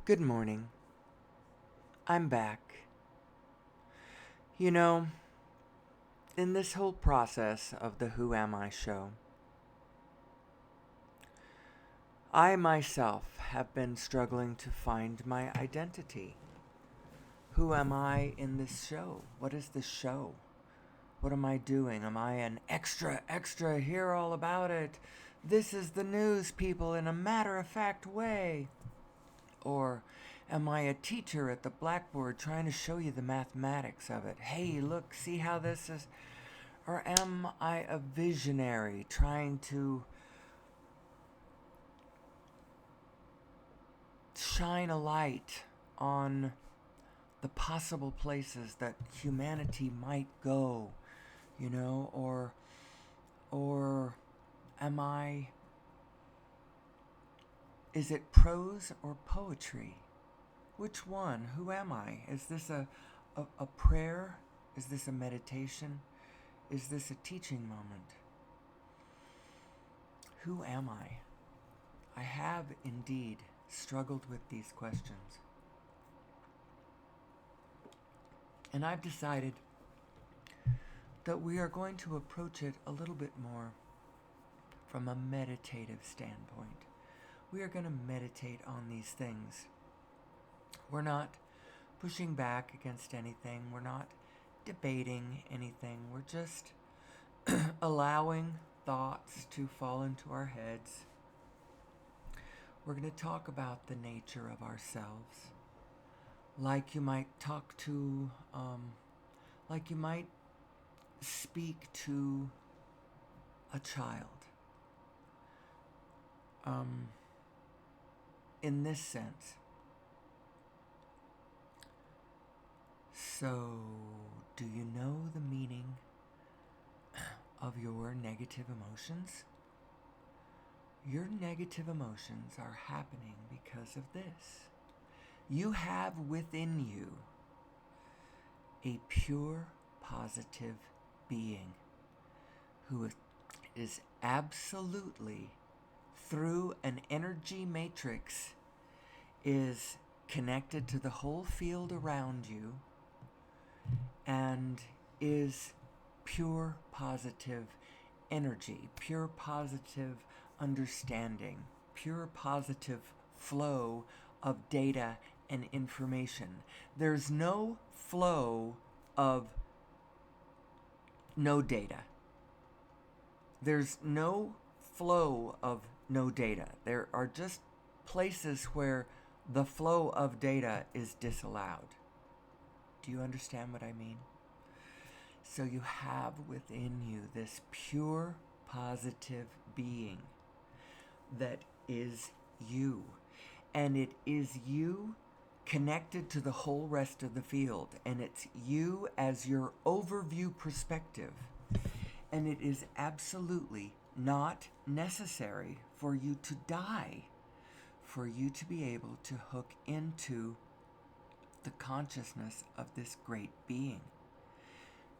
Good morning. I'm back. You know, in this whole process of the Who Am I show, I myself have been struggling to find my identity. Who am I in this show? What is this show? What am I doing? Am I an extra, hear all about it? This is the news, people, in a matter of fact way. Or am I a teacher at the blackboard trying to show you the mathematics of it? Hey, look, see how this is? Or am I a visionary trying to shine a light on the possible places that humanity might go, or am I is it prose or poetry? Which one? Who am I? Is this a prayer? Is this a meditation? Is this a teaching moment? Who am I? I have indeed struggled with these questions. And I've decided that we are going to approach it a little bit more from a meditative standpoint. We are going to meditate on these things. We're not pushing back against anything. We're not debating anything. We're just allowing thoughts to fall into our heads. We're going to talk about the nature of ourselves, like you might like you might speak to a child. In this sense. So, do you know the meaning of your negative emotions? Your negative emotions are happening because of this. You have within you a pure, positive being who is absolutely, through an energy matrix, is connected to the whole field around you and is pure positive energy, pure positive understanding, pure positive flow of data and information. There's no flow of no data. There's no flow of no data. There are just places where the flow of data is disallowed. Do you understand what I mean? So you have within you this pure, positive being that is you. And it is you connected to the whole rest of the field. And it's you as your overview perspective. And it is absolutely not necessary for you to die, for you to be able to hook into the consciousness of this great being.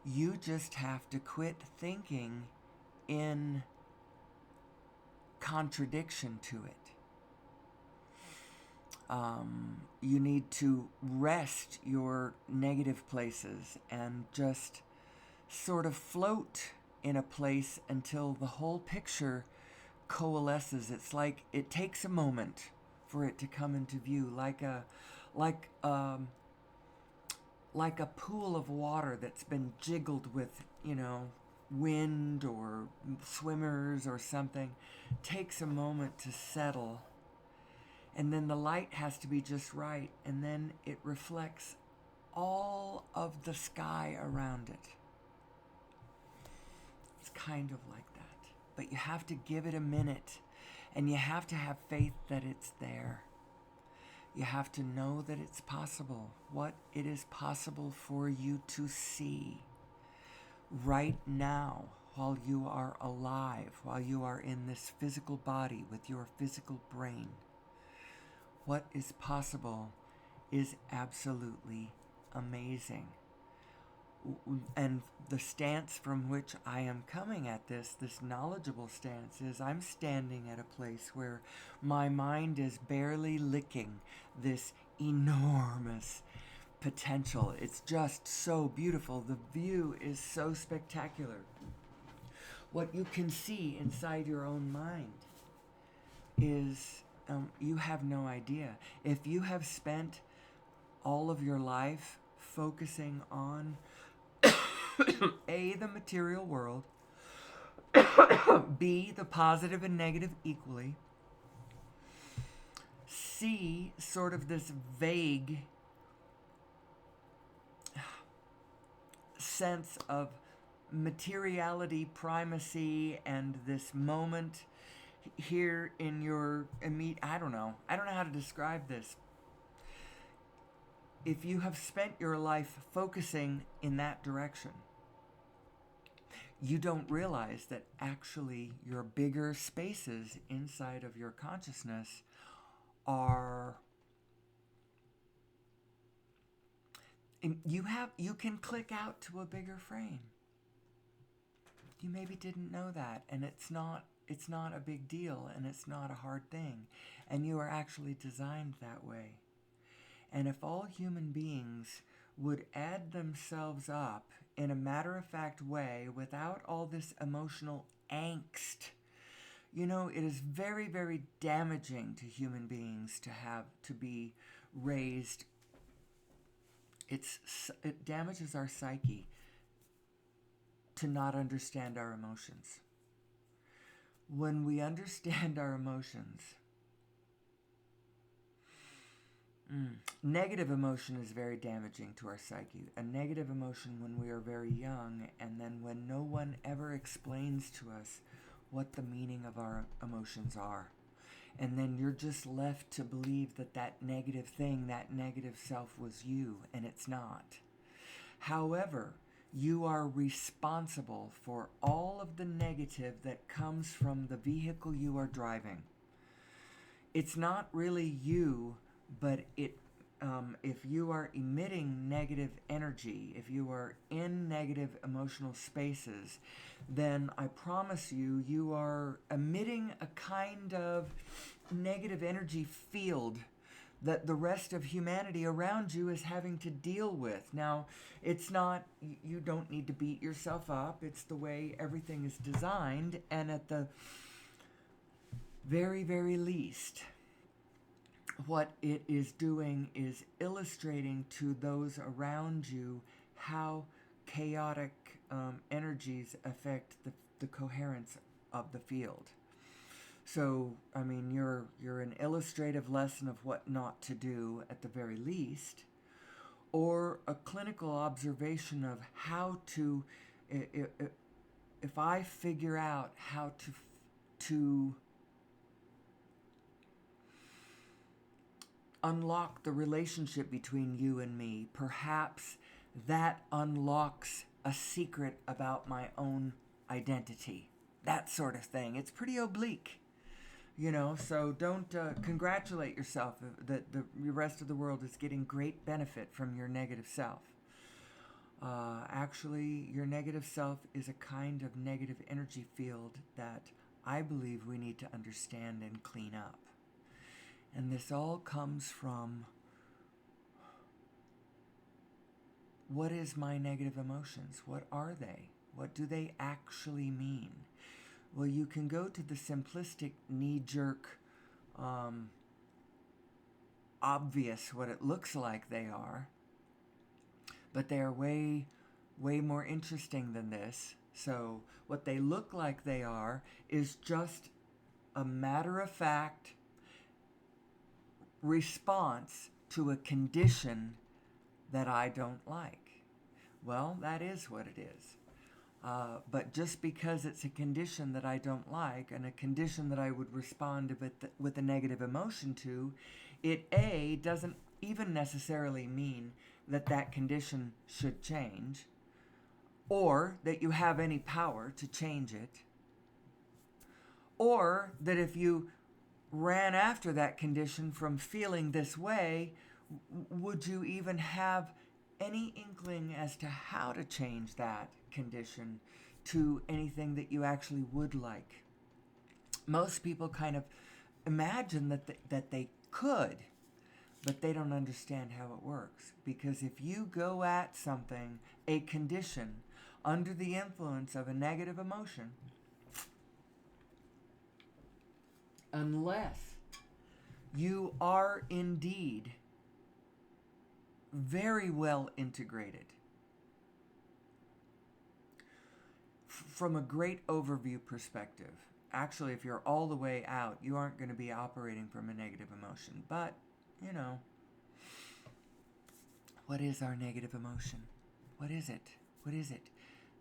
You just have to quit thinking in contradiction to it. You need to rest your negative places and just sort of float in a place until the whole picture coalesces. It's like it takes a moment for it to come into view, like a pool of water that's been jiggled with, wind or swimmers or something. Takes a moment to settle. And then the light has to be just right. And then it reflects all of the sky around it. It's kind of like that. But you have to give it a minute. And you have to have faith that it's there. You have to know that it's possible. What it is possible for you to see right now while you are alive, while you are in this physical body with your physical brain. What is possible is absolutely amazing. And the stance from which I am coming at this knowledgeable stance, is I'm standing at a place where my mind is barely licking this enormous potential. It's just so beautiful. The view is so spectacular. What you can see inside your own mind is, you have no idea. If you have spent all of your life focusing on A, the material world, B, the positive and negative equally, C, sort of this vague sense of materiality primacy and this moment here in your immediate, I don't know how to describe this. If you have spent your life focusing in that direction, you don't realize that actually your bigger spaces inside of your consciousness are, you can click out to a bigger frame. You maybe didn't know that, and it's not a big deal, and it's not a hard thing, and you are actually designed that way. And if all human beings would add themselves up in a matter-of-fact way without all this emotional angst, it is very, very damaging to human beings to be raised. It damages our psyche to not understand our emotions. When we understand our emotions, negative emotion is very damaging to our psyche. A negative emotion when we are very young, and then when no one ever explains to us what the meaning of our emotions are. And then you're just left to believe that negative thing, that negative self was you, and it's not. However, you are responsible for all of the negative that comes from the vehicle you are driving. It's not really you, but if you are emitting negative energy, if you are in negative emotional spaces, then I promise you, you are emitting a kind of negative energy field that the rest of humanity around you is having to deal with. Now, it's not, you don't need to beat yourself up. It's the way everything is designed, and at the very, very least, what it is doing is illustrating to those around you how chaotic energies affect the coherence of the field. So, I mean, you're an illustrative lesson of what not to do at the very least, or a clinical observation of how to, if I figure out how to unlock the relationship between you and me, perhaps that unlocks a secret about my own identity. That sort of thing. It's pretty oblique, so don't congratulate yourself that the rest of the world is getting great benefit from your negative self. Actually, your negative self is a kind of negative energy field that I believe we need to understand and clean up. And this all comes from, what is my negative emotions? What are they? What do they actually mean? Well, you can go to the simplistic, knee-jerk, obvious what it looks like they are, but they are way, way more interesting than this. So what they look like they are is just a matter-of-fact response to a condition that I don't like. Well, that is what it is. But just because it's a condition that I don't like, and a condition that I would respond with a negative emotion to, it doesn't even necessarily mean that condition should change, or that you have any power to change it, or that if you ran after that condition from feeling this way, would you even have any inkling as to how to change that condition to anything that you actually would like? Most people kind of imagine that they could, but they don't understand how it works. Because if you go at something, a condition, under the influence of a negative emotion, unless you are indeed very well integrated, from a great overview perspective, actually, if you're all the way out, you aren't going to be operating from a negative emotion. But, you know, what is our negative emotion? What is it? What is it?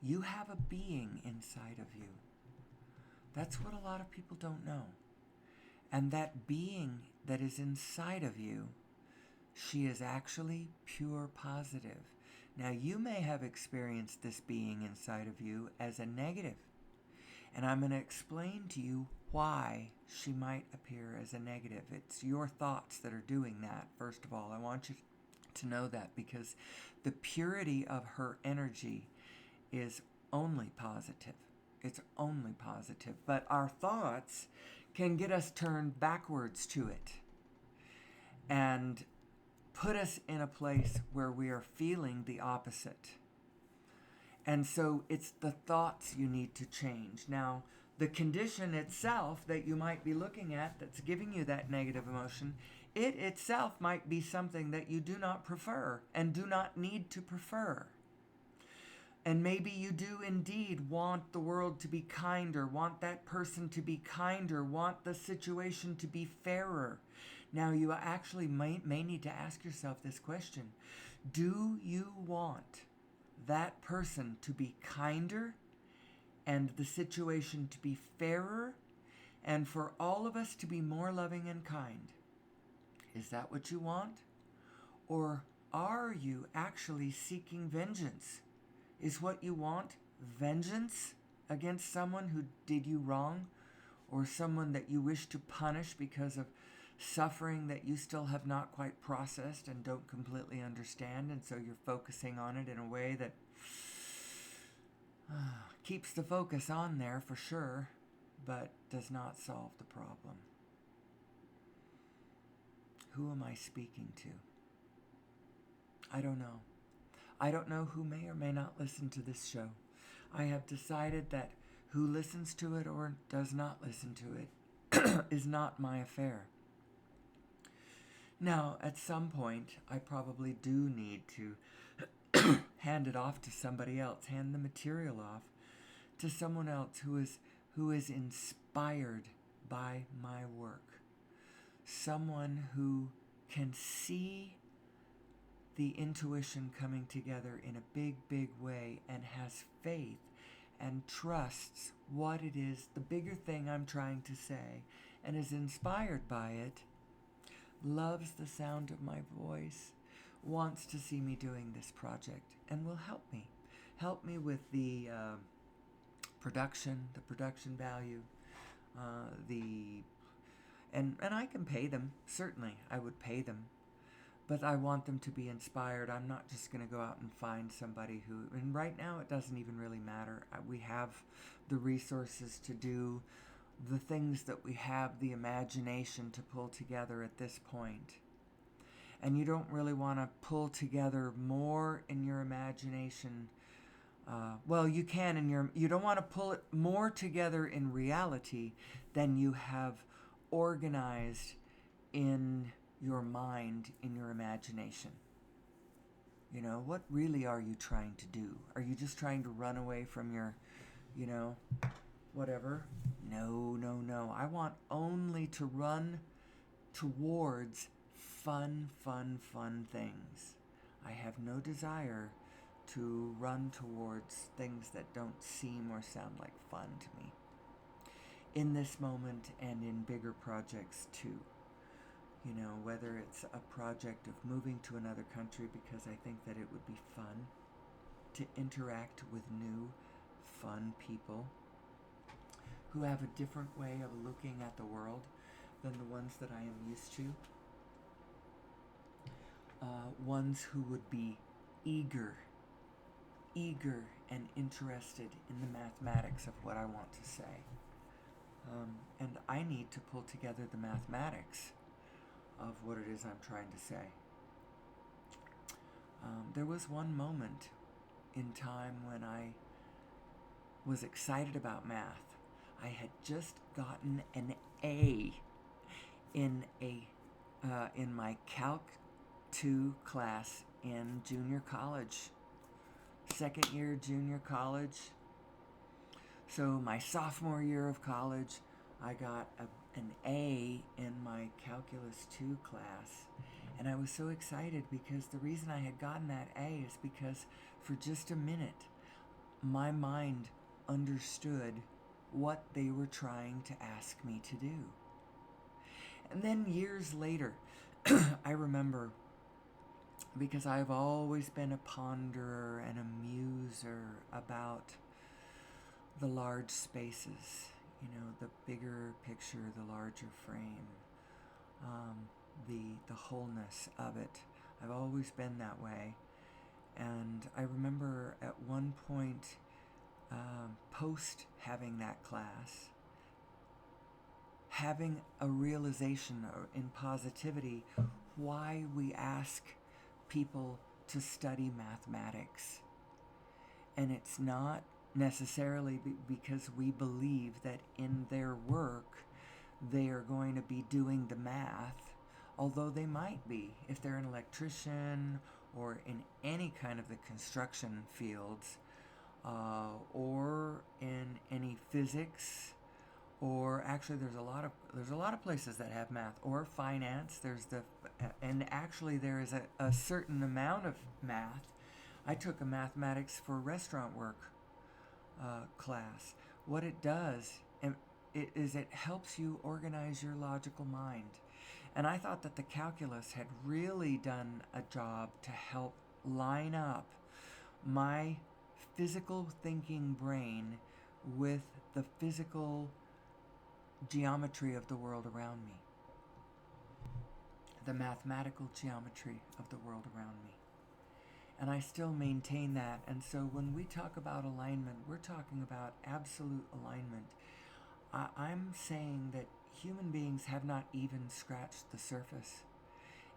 You have a being inside of you. That's what a lot of people don't know. And that being that is inside of you, she is actually pure positive. Now, you may have experienced this being inside of you as a negative. And I'm going to explain to you why she might appear as a negative. It's your thoughts that are doing that. First of all, I want you to know that, because the purity of her energy is only positive. It's only positive. But our thoughts can get us turned backwards to it and put us in a place where we are feeling the opposite. And so it's the thoughts you need to change. Now, the condition itself that you might be looking at that's giving you that negative emotion, it itself might be something that you do not prefer and do not need to prefer. And maybe you do indeed want the world to be kinder, want that person to be kinder, want the situation to be fairer. Now, you actually may need to ask yourself this question. Do you want that person to be kinder and the situation to be fairer and for all of us to be more loving and kind? Is that what you want? Or are you actually seeking vengeance? Is what you want vengeance against someone who did you wrong, or someone that you wish to punish because of suffering that you still have not quite processed and don't completely understand, and so you're focusing on it in a way that keeps the focus on there for sure, but does not solve the problem? Who am I speaking to? I don't know. I don't know who may or may not listen to this show. I have decided that who listens to it or does not listen to it is not my affair. Now, at some point, I probably do need to hand it off to somebody else, hand the material off to someone else who is inspired by my work. Someone who can see the intuition coming together in a big, big way and has faith and trusts what it is, the bigger thing I'm trying to say, and is inspired by it, loves the sound of my voice, wants to see me doing this project, and will help me. Help me with the production value, and I can pay them. Certainly, I would pay them. But I want them to be inspired. I'm not just going to go out and find somebody who, and right now it doesn't even really matter. We have the resources to do the things that we have the imagination to pull together at this point. And you don't really want to pull together more in your imagination. Well, you can you don't want to pull it more together in reality than you have organized in your mind, in your imagination. You know, what really are you trying to do? Are you just trying to run away from your, whatever? No. I want only to run towards fun things. I have no desire to run towards things that don't seem or sound like fun to me. In this moment and in bigger projects too. Whether it's a project of moving to another country because I think that it would be fun to interact with new, fun people who have a different way of looking at the world than the ones that I am used to. Ones who would be eager and interested in the mathematics of what I want to say. And I need to pull together the mathematics of what it is I'm trying to say. There was one moment in time when I was excited about math. I had just gotten an A in my Calc 2 class in junior college, second year junior college. So my sophomore year of college, I got an A in my Calculus 2 class. And I was so excited because the reason I had gotten that A is because for just a minute, my mind understood what they were trying to ask me to do. And then years later, I remember, because I've always been a ponderer and a muser about the large spaces, the bigger picture, the larger frame, the wholeness of it. I've always been that way. And I remember at one point, post having that class, having a realization in positivity why we ask people to study mathematics. And it's not necessarily because we believe that in their work they are going to be doing the math, although they might be if they're an electrician or in any kind of the construction fields, or in any physics, or actually there's a lot of places that have math, or finance. And actually there is a certain amount of math. I took a mathematics for restaurant work class. What it does is it helps you organize your logical mind. And I thought that the calculus had really done a job to help line up my physical thinking brain with the physical geometry of the world around me, the mathematical geometry of the world around me. And I still maintain that. And so when we talk about alignment, we're talking about absolute alignment. I'm saying that human beings have not even scratched the surface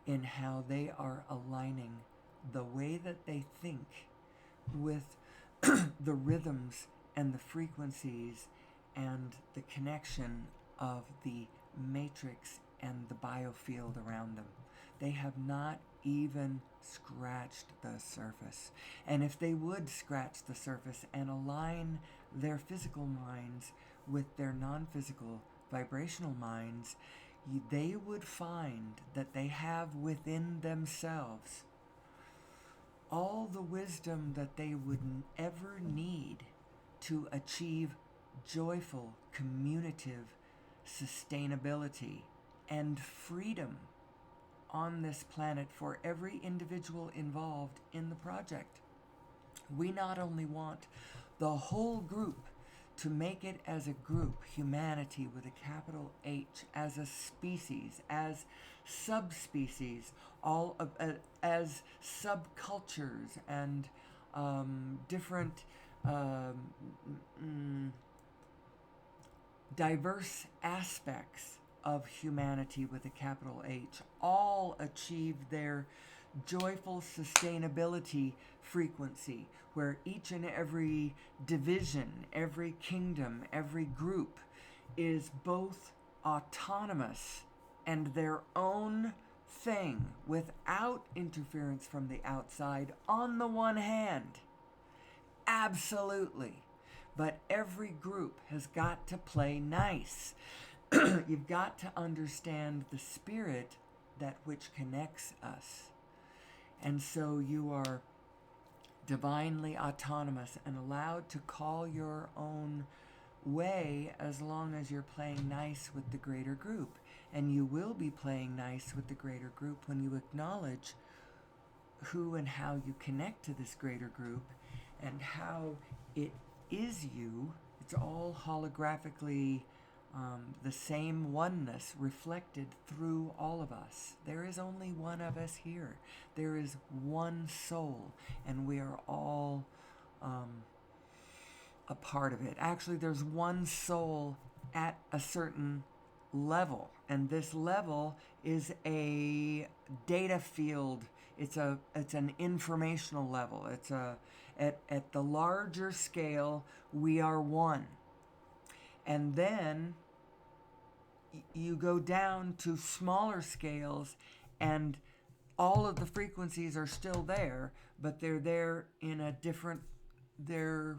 in how they are aligning the way that they think with the rhythms and the frequencies and the connection of the matrix and the biofield around them. They have not even scratched the surface. And if they would scratch the surface and align their physical minds with their non-physical vibrational minds, they would find that they have within themselves all the wisdom that they would ever need to achieve joyful, communicative sustainability and freedom on this planet for every individual involved in the project. We not only want the whole group to make it as a group, humanity with a capital H, as a species, as subspecies, as subcultures and different diverse aspects of humanity with a capital H, all achieve their joyful sustainability frequency, where each and every division, every kingdom, every group is both autonomous and their own thing without interference from the outside on the one hand. Absolutely. But every group has got to play nice. You've got to understand the spirit that which connects us. And so you are divinely autonomous and allowed to call your own way as long as you're playing nice with the greater group. And you will be playing nice with the greater group when you acknowledge who and how you connect to this greater group and how it is you. It's all holographically the same oneness reflected through all of us. There is only one of us here. There is one soul, and we are all a part of it. Actually, there's one soul at a certain level, and this level is a data field. It's an informational level. It's at the larger scale, we are one. And then you go down to smaller scales, and all of the frequencies are still there, but they're there in a different, they're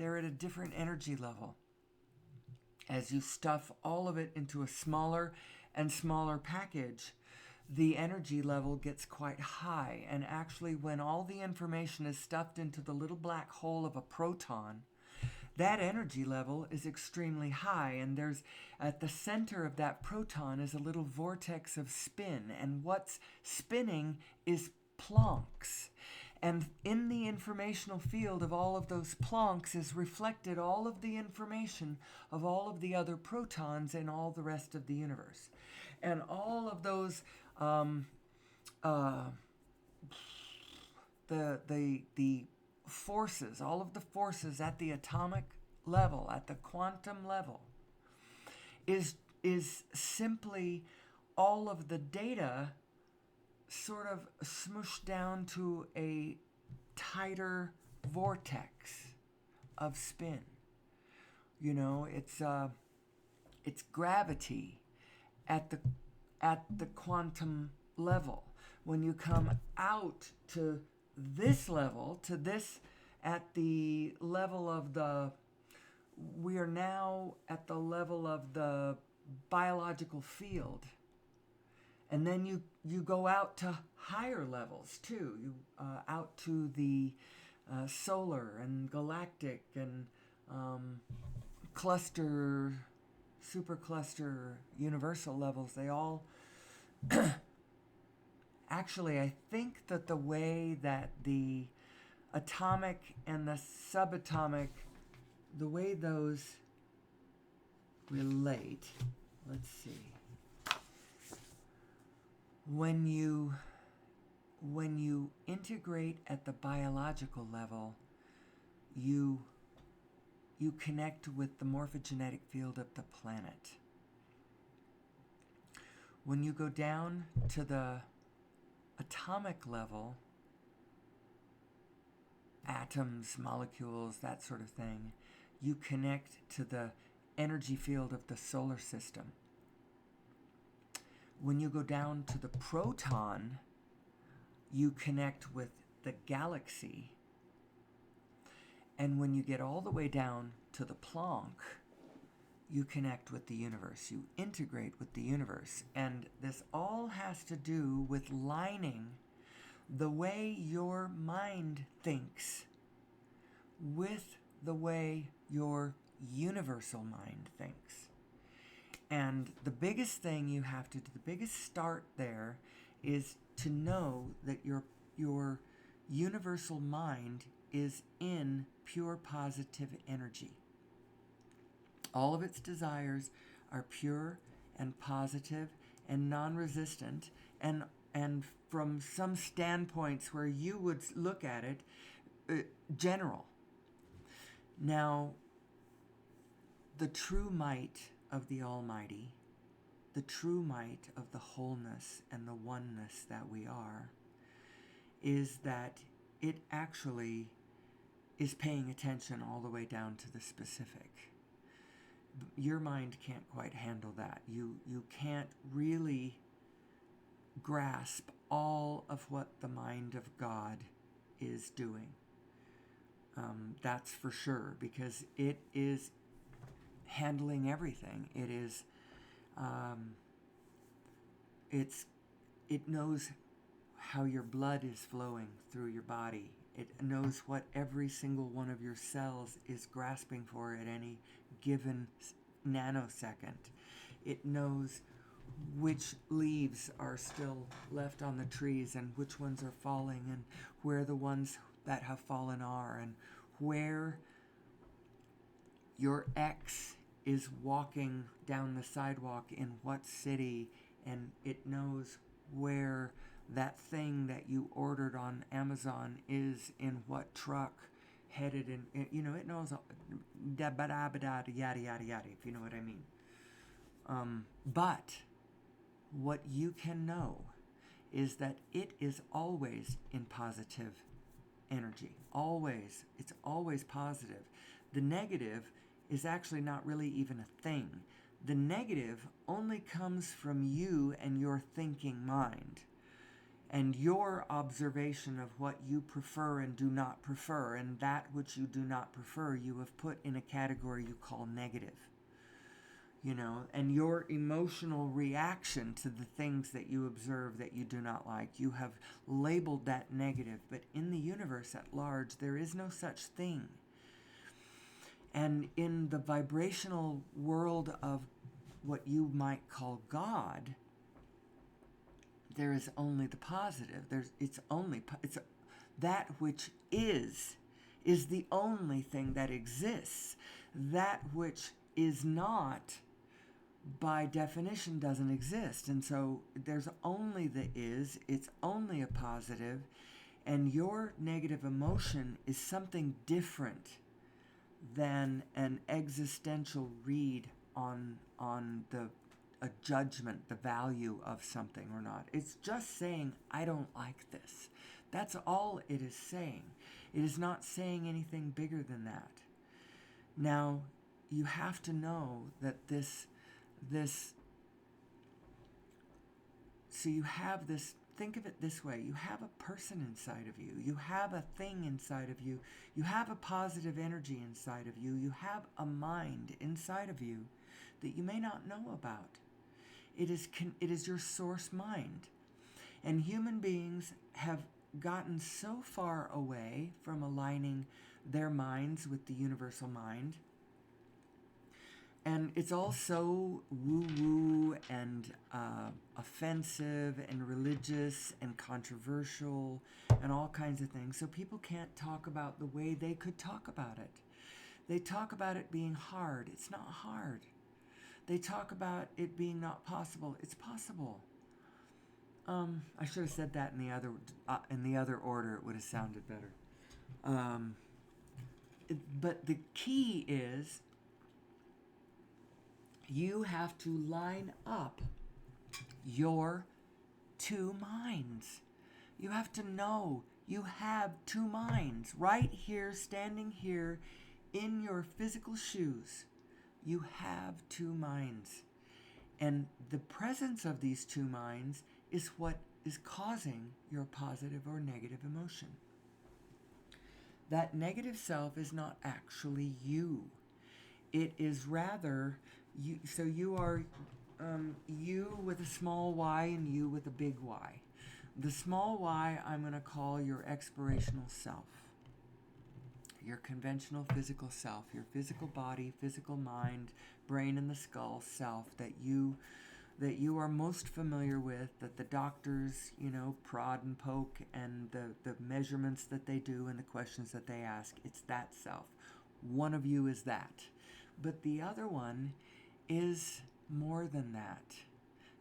at a different energy level. As you stuff all of it into a smaller and smaller package, the energy level gets quite high. And actually, when all the information is stuffed into the little black hole of a proton, that energy level is extremely high, and there's at the center of that proton is a little vortex of spin, and what's spinning is Plancks. And in the informational field of all of those Plancks is reflected all of the information of all of the other protons in all the rest of the universe. And all of those the forces, all of the forces at the atomic level, at the quantum level, is simply all of the data sort of smushed down to a tighter vortex of spin. You know, it's gravity at the quantum level. When you come out to this level, to this, at the level of the, we are now at the level of the biological field. And then you go out to higher levels too. You out to the solar and galactic and cluster, supercluster, universal levels. They all actually, I think that the way that the atomic and the subatomic, the way those relate, let's see. When you integrate at the biological level, you connect with the morphogenetic field of the planet. When you go down to the atomic level, atoms, molecules, that sort of thing, you connect to the energy field of the solar system. When you go down to the proton, you connect with the galaxy. And when you get all the way down to the Planck, you connect with the universe. You integrate with the universe. And this all has to do with lining the way your mind thinks with the way your universal mind thinks. And the biggest thing you have to do, the biggest start there, is to know that your universal mind is in pure positive energy. All of its desires are pure and positive and non-resistant, and from some standpoints where you would look at it, general. Now, the true might of the Almighty, the true might of the wholeness and the oneness that we are, is that it actually is paying attention all the way down to the specific. Your mind can't quite handle that. You can't really grasp all of what the mind of God is doing. That's for sure, because it is handling everything. It is, it knows how your blood is flowing through your body. It knows what every single one of your cells is grasping for at any given nanosecond. It knows which leaves are still left on the trees and which ones are falling, and where the ones that have fallen are, and where your X is walking down the sidewalk in what city, and it knows where that thing that you ordered on Amazon is in what truck headed in, you know, it knows yada yada yada, if you know what I mean. But what you can know is that it is always in positive energy. Always. It's always positive. The negative is actually not really even a thing. The negative only comes from you and your thinking mind, and your observation of what you prefer and do not prefer, and that which you do not prefer you have put in a category you call negative. You know, and your emotional reaction to the things that you observe that you do not like, you have labeled that negative. But in the universe at large, there is no such thing. And in the vibrational world of what you might call God, there is only the positive. It's that which is the only thing that exists. That which is not, by definition, doesn't exist. And so there's only the is, it's only a positive, and your negative emotion is something different than an existential read on a judgment, the value of something or not. It's just saying, I don't like this. That's all it is saying. It is not saying anything bigger than that. Now, you have to know that so you have this, think of it this way, you have a person inside of you, you have a thing inside of you, you have a positive energy inside of you, you have a mind inside of you that you may not know about. It is your source mind. And human beings have gotten so far away from aligning their minds with the universal mind. And it's all so woo-woo and offensive and religious and controversial and all kinds of things. So people can't talk about the way they could talk about it. They talk about it being hard. It's not hard. They talk about it being not possible. It's possible. I should have said that in the other order. It would have sounded better. But the key is you have to line up your two minds. You have to know you have two minds right here, standing here in your physical shoes. You have two minds. And the presence of these two minds is what is causing your positive or negative emotion. That negative self is not actually you. It is rather you. So you are you with a small y and you with a big Y. The small y I'm going to call your explorational self. Your conventional physical self, your physical body, physical mind, brain and the skull self that you are most familiar with, that the doctors, prod and poke, and the measurements that they do and the questions that they ask. It's that self. One of you is that. But the other one is more than that.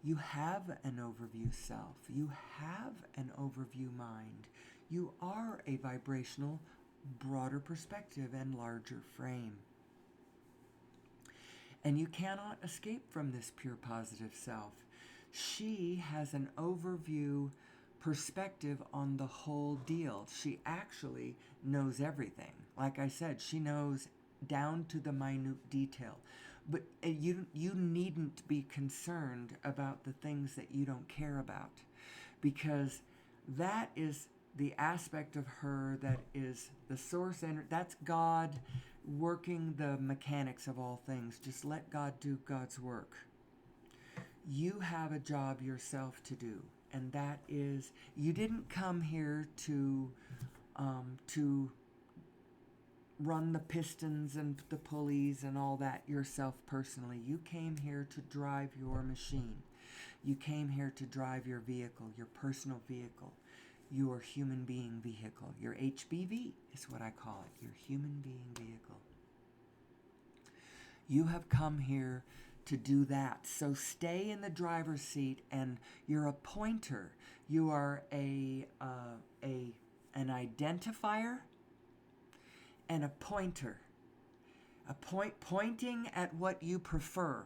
You have an overview self. You have an overview mind. You are a vibrational, broader perspective and larger frame. And you cannot escape from this pure positive self. She has an overview perspective on the whole deal. She actually knows everything. Like I said, she knows down to the minute detail. But you needn't be concerned about the things that you don't care about, because that is the aspect of her that is the source energy. That's God working the mechanics of all things. Just let God do God's work. You have a job yourself to do, and that is, you didn't come here to run the pistons and the pulleys and all that yourself personally. You came here to drive your machine. You came here to drive your vehicle, your personal vehicle, your human being vehicle. Your HBV is what I call it, your human being vehicle. You have come here to do that. So stay in the driver's seat, and you're a pointer. You are an identifier and a pointer. Pointing at what you prefer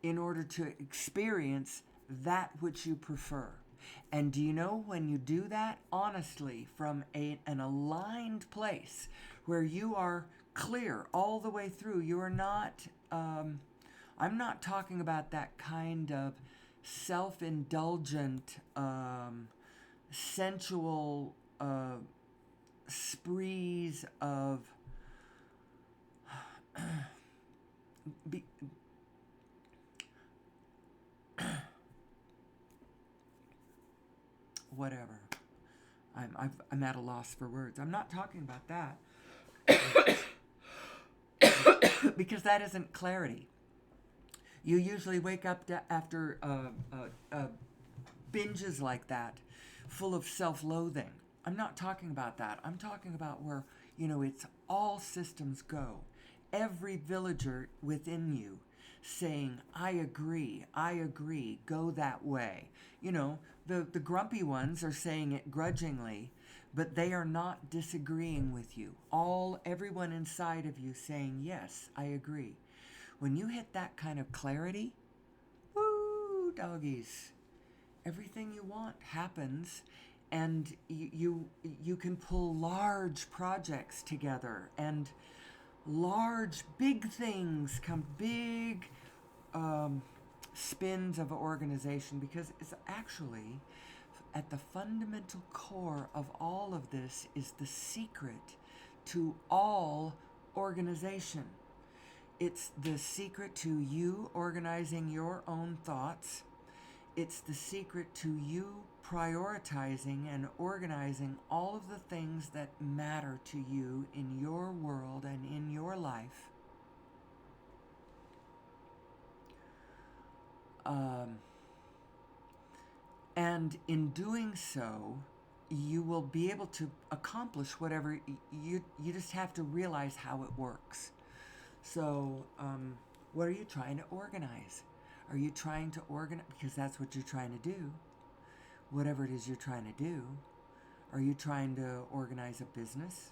in order to experience that which you prefer. And do you know, when you do that honestly from an aligned place where you are clear all the way through, you are not, I'm not talking about that kind of self-indulgent, sensual sprees of whatever. I'm at a loss for words. I'm not talking about that because that isn't clarity. You usually wake up after binges like that, full of self-loathing. I'm not talking about that. I'm talking about where, it's all systems go. Every villager within you saying, I agree, go that way. The grumpy ones are saying it grudgingly, but they are not disagreeing with you. Everyone inside of you saying, yes, I agree. When you hit that kind of clarity, woo, doggies, everything you want happens, and you can pull large projects together, and large, big things come, big spins of organization, because it's actually at the fundamental core of all of this is the secret to all organization. It's the secret to you organizing your own thoughts. It's the secret to you prioritizing and organizing all of the things that matter to you in your world and in your life. And in doing so, you will be able to accomplish whatever you just have to realize how it works. So, what are you trying to organize? Are you trying to organize, because that's what you're trying to do, whatever it is you're trying to do? Are you trying to organize a business?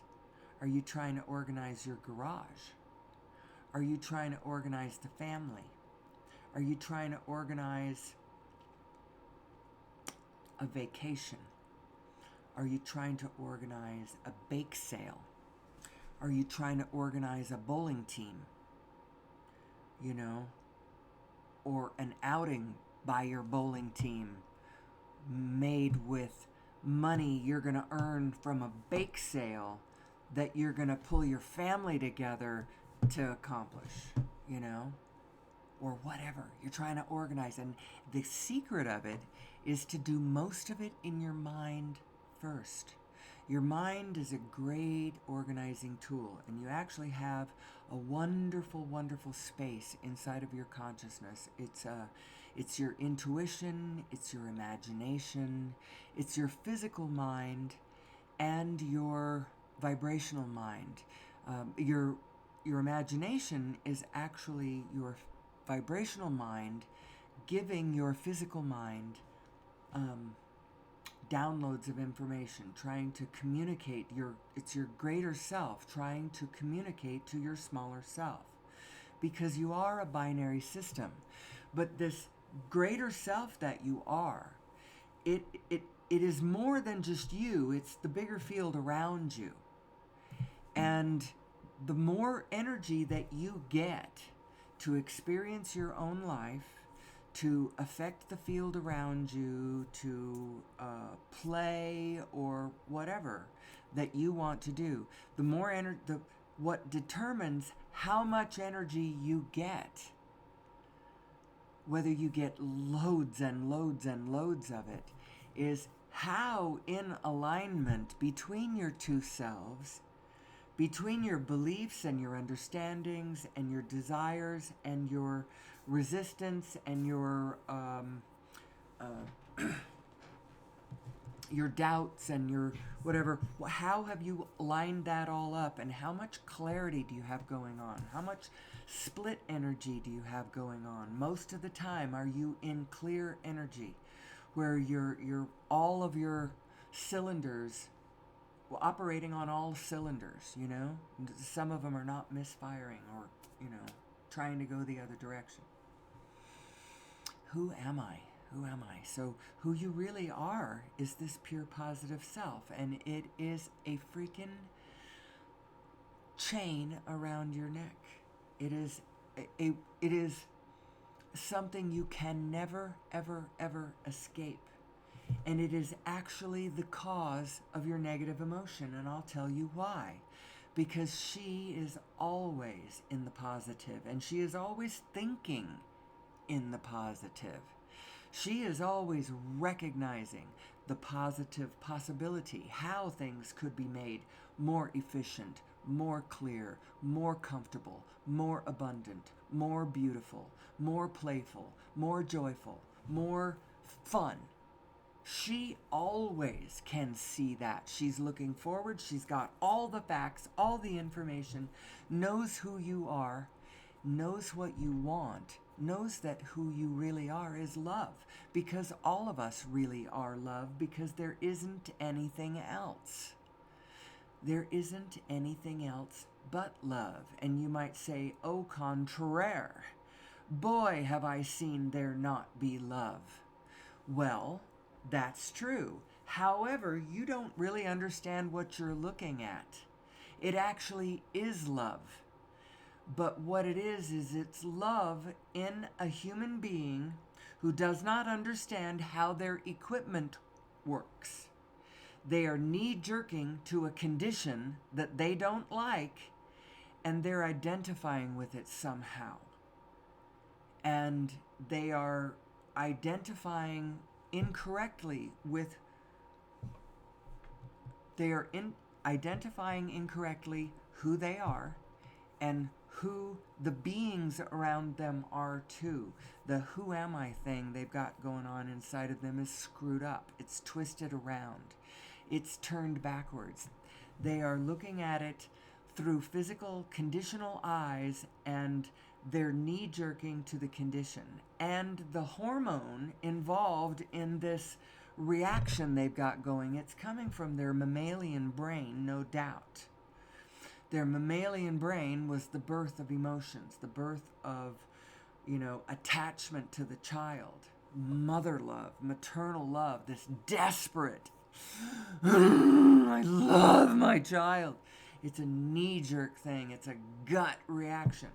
Are you trying to organize your garage? Are you trying to organize the family? Are you trying to organize a vacation? Are you trying to organize a bake sale? Are you trying to organize a bowling team? Or an outing by your bowling team made with money you're going to earn from a bake sale that you're going to pull your family together to accomplish, or whatever you're trying to organize. And the secret of it is to do most of it in your mind first. Your mind is a great organizing tool, and you actually have a wonderful, wonderful space inside of your consciousness. It's your intuition, it's your imagination, it's your physical mind, and your vibrational mind. Your imagination is actually your vibrational mind giving your physical mind downloads of information, trying to communicate it's your greater self trying to communicate to your smaller self, because you are a binary system. But this greater self that you are, it is more than just you. It's the bigger field around you. And the more energy that you get to experience your own life, to affect the field around you, to play or whatever that you want to do, the more what determines how much energy you get, whether you get loads and loads and loads of it, is how in alignment between your two selves, between your beliefs and your understandings and your desires and your resistance and your your doubts and your whatever, how have you lined that all up, and how much clarity do you have going on? How much split energy do you have going on? Most of the time, are you in clear energy where you're all of your cylinders operating on all cylinders, you know? Some of them are not misfiring or, you know, trying to go the other direction. Who am I? Who am I? So, who you really are is this pure positive self, and it is a freaking chain around your neck. It is it is something you can never ever ever escape. And it is actually the cause of your negative emotion, and I'll tell you why. Because she is always in the positive, and she is always thinking in the positive. She is always recognizing the positive possibility, how things could be made more efficient, more clear, more comfortable, more abundant, more beautiful, more playful, more joyful, more fun. She always can see that. She's looking forward. She's got all the facts, all the information, knows who you are, knows what you want, knows that who you really are is love, because all of us really are love, because there isn't anything else. There isn't anything else but love. And you might say, au contraire, boy, have I seen there not be love. Well, that's true. However, you don't really understand what you're looking at. It actually is love. But what it is it's love in a human being who does not understand how their equipment works. They are knee-jerking to a condition that they don't like, and they're identifying with it somehow. And they are identifying incorrectly with, identifying incorrectly who they are and who the beings around them are too. The who am I thing they've got going on inside of them is screwed up. It's twisted around. It's turned backwards. They are looking at it through physical conditional eyes, and they're knee-jerking to the condition. And the hormone involved in this reaction they've got going, it's coming from their mammalian brain, no doubt. Their mammalian brain was the birth of emotions, the birth of, attachment to the child, mother love, maternal love, this desperate, I love my child. It's a knee-jerk thing. It's a gut reaction.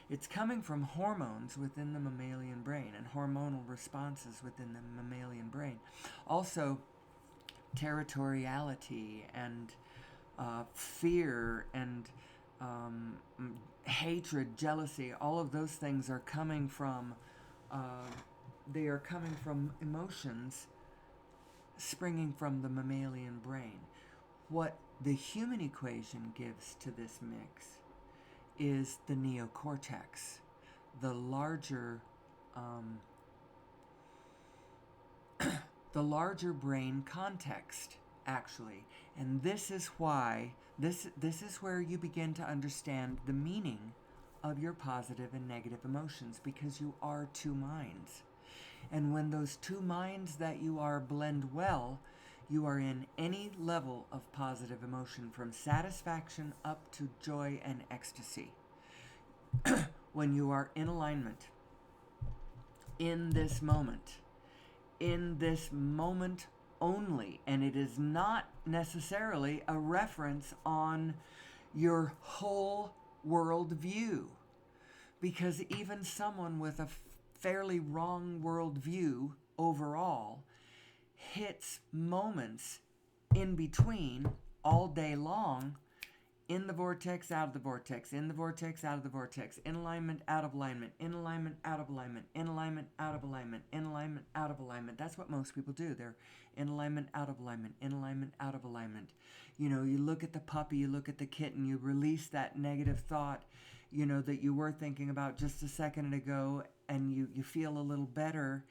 It's coming from hormones within the mammalian brain and hormonal responses within the mammalian brain. Also, territoriality and fear and hatred, jealousy, all of those things are coming from, emotions springing from the mammalian brain. What the human equation gives to this mix is the neocortex, the larger brain context, actually. And this is why this is where you begin to understand the meaning of your positive and negative emotions, because you are two minds. And when those two minds that you are blend well, you are in any level of positive emotion, from satisfaction up to joy and ecstasy. When you are in alignment, in this moment only, and it is not necessarily a reference on your whole world view, because even someone with a fairly wrong world view overall hits moments in between all day long, in the vortex, out of the vortex, in the vortex, out of the vortex, in alignment, out of alignment, in alignment, out of alignment, in alignment, out of alignment, in alignment, out of alignment. That's what most people do. They're in alignment, out of alignment, in alignment, out of alignment. You look at the puppy, you look at the kitten, you release that negative thought, that you were thinking about just a second ago, and you feel a little better.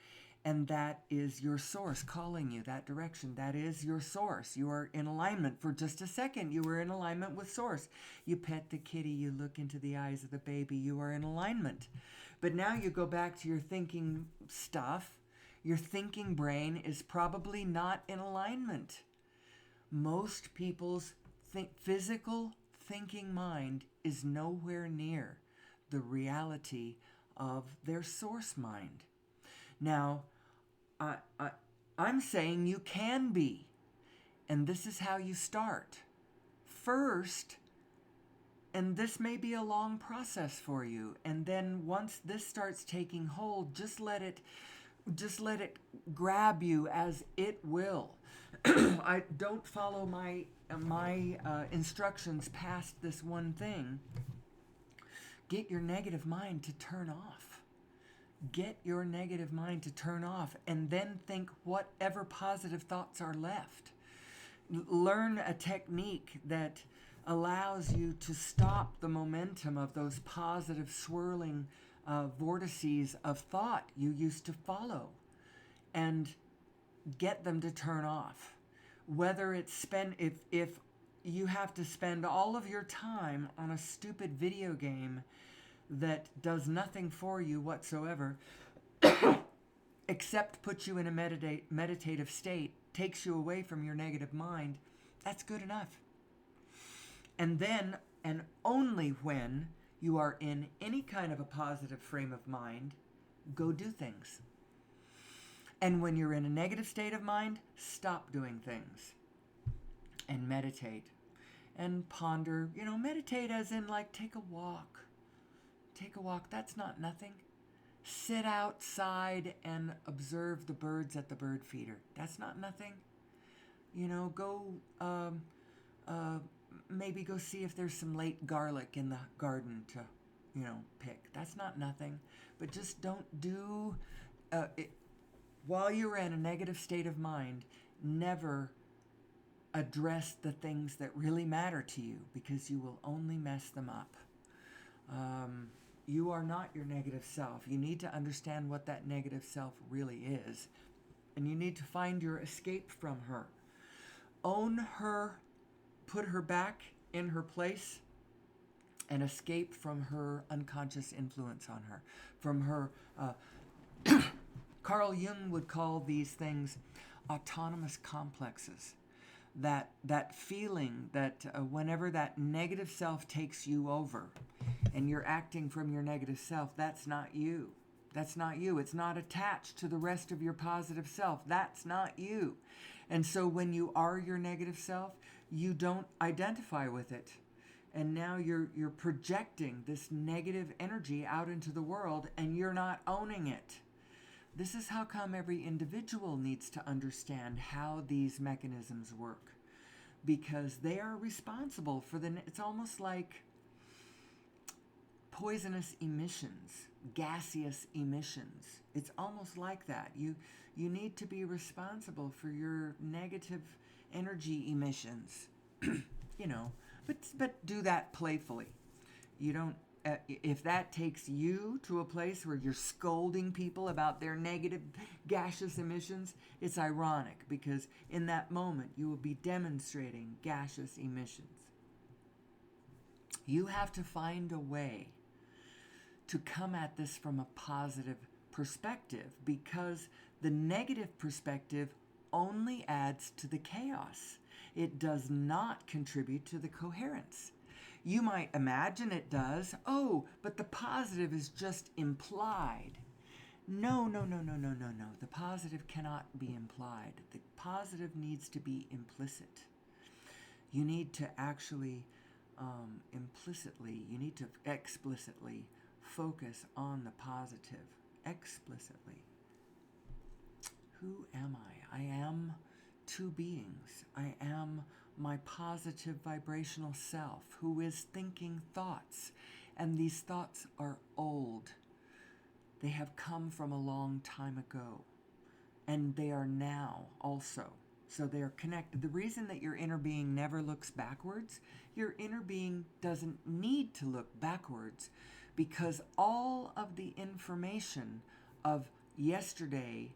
And that is your source calling you that direction. That is your source. You are in alignment. For just a second, you were in alignment with source. You pet the kitty, you look into the eyes of the baby, you are in alignment. But now you go back to your thinking stuff. Your thinking brain is probably not in alignment. Most people's physical thinking mind is nowhere near the reality of their source mind. Now, I'm saying you can be, and this is how you start. First, and this may be a long process for you, and then once this starts taking hold, just let it grab you as it will. I don't follow my instructions past this one thing. Get your negative mind to turn off. Get your negative mind to turn off, and then think whatever positive thoughts are left. Learn a technique that allows you to stop the momentum of those positive swirling vortices of thought you used to follow, and get them to turn off. Whether it's if you have to spend all of your time on a stupid video game that does nothing for you whatsoever, except put you in a meditative state, takes you away from your negative mind, that's good enough. And then, and only when you are in any kind of a positive frame of mind, go do things. And when you're in a negative state of mind, stop doing things and meditate and ponder. Meditate as in like take a walk. Take a walk. That's not nothing. Sit outside and observe the birds at the bird feeder. That's not nothing. Go maybe go see if there's some late garlic in the garden to, pick. That's not nothing. But just don't do it. While you're in a negative state of mind, never address the things that really matter to you, because you will only mess them up. You are not your negative self. You need to understand what that negative self really is, and you need to find your escape from her. Own her, put her back in her place, and escape from her unconscious influence on her, from her Carl Jung would call these things autonomous complexes. That feeling that whenever that negative self takes you over and you're acting from your negative self, that's not you. That's not you. It's not attached to the rest of your positive self. That's not you. And so when you are your negative self, you don't identify with it. And now you're projecting this negative energy out into the world, and you're not owning it. This is how come every individual needs to understand how these mechanisms work, because they are responsible for it's almost like poisonous emissions, gaseous emissions. It's almost like that. You need to be responsible for your negative energy emissions, but do that playfully. You don't. If that takes you to a place where you're scolding people about their negative gaseous emissions, it's ironic, because in that moment you will be demonstrating gaseous emissions. You have to find a way to come at this from a positive perspective, because the negative perspective only adds to the chaos. It does not contribute to the coherence. You might imagine it does. Oh, but the positive is just implied. No. The positive cannot be implied. The positive needs to be implicit. You need to actually you need to explicitly focus on the positive. Explicitly. Who am I? I am two beings. I am my positive vibrational self, who is thinking thoughts. And these thoughts are old. They have come from a long time ago. And they are now also. So they are connected. The reason that your inner being never looks backwards, your inner being doesn't need to look backwards, because all of the information of yesterday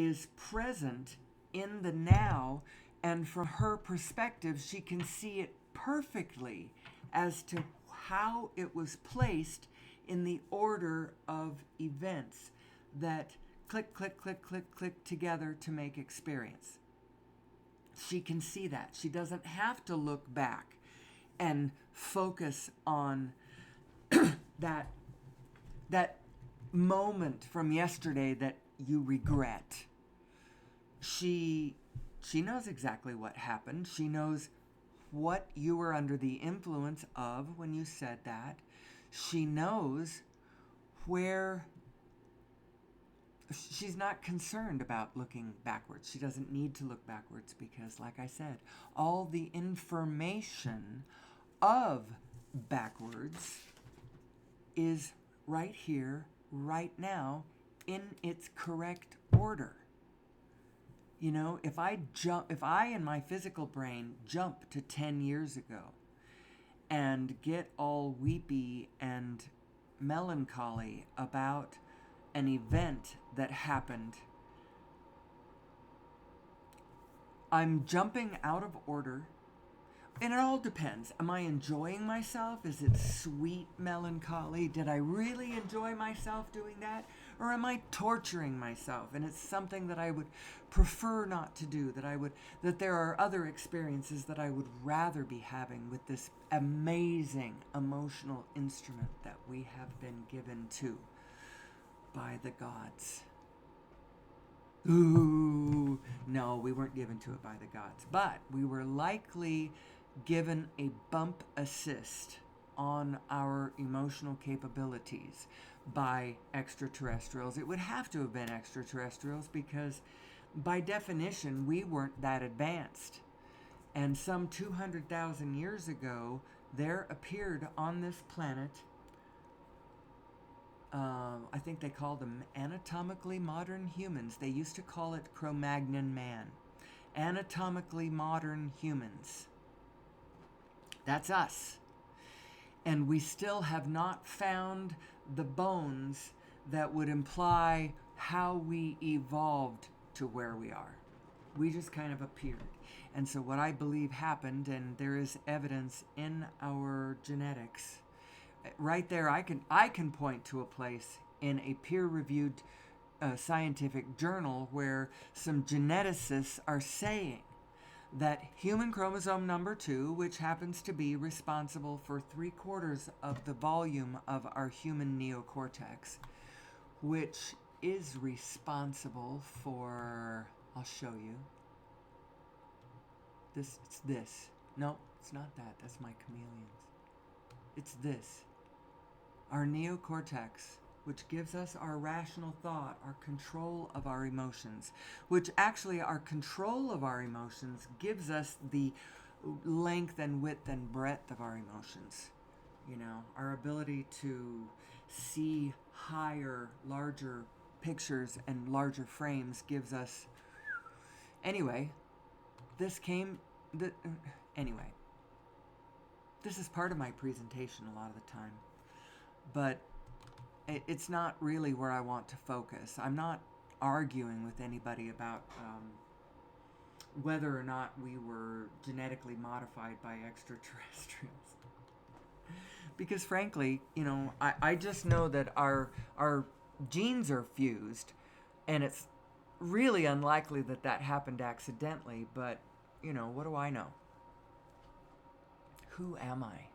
is present in the now, and from her perspective, she can see it perfectly as to how it was placed in the order of events that click, click, click, click, click together to make experience. She can see that. She doesn't have to look back and focus on that moment from yesterday that you regret. She knows exactly what happened. She knows what you were under the influence of when you said that. She knows where. She's not concerned about looking backwards. She doesn't need to look backwards because, like I said, all the information of backwards is right here, right now, in its correct order. You know, if I in my physical brain jump to 10 years ago and get all weepy and melancholy about an event that happened, I'm jumping out of order. And it all depends. Am I enjoying myself? Is it sweet melancholy? Did I really enjoy myself doing that? Or am I torturing myself? And it's something that I would prefer not to do, that there are other experiences that I would rather be having with this amazing emotional instrument that we have been given to by the gods. Ooh, no, we weren't given to it by the gods, but we were likely given a bump assist on our emotional capabilities by extraterrestrials. It would have to have been extraterrestrials because by definition we weren't that advanced. And some 200,000 years ago there appeared on this planet, I think they called them anatomically modern humans. They used to call it Cro-Magnon man. Anatomically modern humans. That's us. And we still have not found the bones that would imply how we evolved to where we are. We just kind of appeared. And so what I believe happened, and there is evidence in our genetics, right there I can point to a place in a peer-reviewed scientific journal where some geneticists are saying that human chromosome number 2, which happens to be responsible for 3/4 of the volume of our human neocortex, which is responsible for, I'll show you. It's this. No, it's not that. That's my chameleons. It's this. Our neocortex, which gives us our rational thought, our control of our emotions, which actually our control of our emotions gives us the length and width and breadth of our emotions. You know, our ability to see higher, larger pictures and larger frames gives us. Anyway, anyway, this is part of my presentation a lot of the time, but it's not really where I want to focus. I'm not arguing with anybody about whether or not we were genetically modified by extraterrestrials. Because frankly, you know, I just know that our genes are fused, and it's really unlikely that that happened accidentally, but, you know, what do I know? Who am I?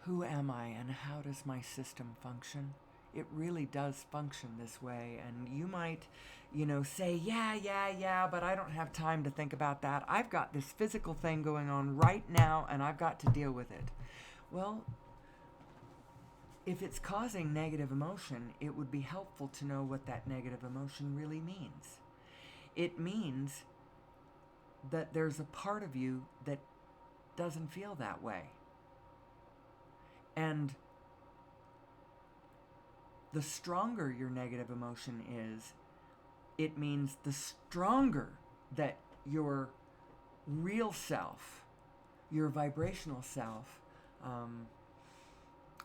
Who am I, and how does my system function? It really does function this way, and you might, you know, say, yeah, but I don't have time to think about that. I've got this physical thing going on right now, and I've got to deal with it. Well, if it's causing negative emotion, it would be helpful to know what that negative emotion really means. It means that there's a part of you that doesn't feel that way. And the stronger your negative emotion is, it means the stronger that your real self, your vibrational self,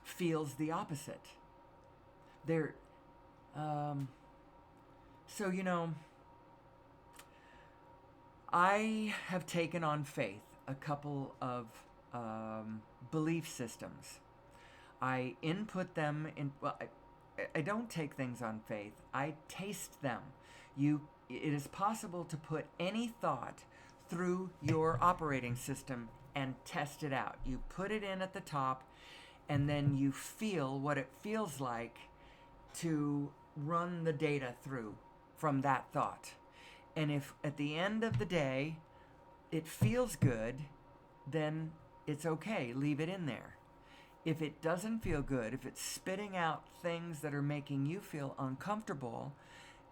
feels the opposite. So, you know, I have taken on faith a couple of belief systems. I input them in. Well, I don't take things on faith. I taste them. It is possible to put any thought through your operating system and test it out. You put it in at the top, and then you feel what it feels like to run the data through from that thought. And if at the end of the day it feels good, then it's okay. Leave it in there. If it doesn't feel good, if it's spitting out things that are making you feel uncomfortable,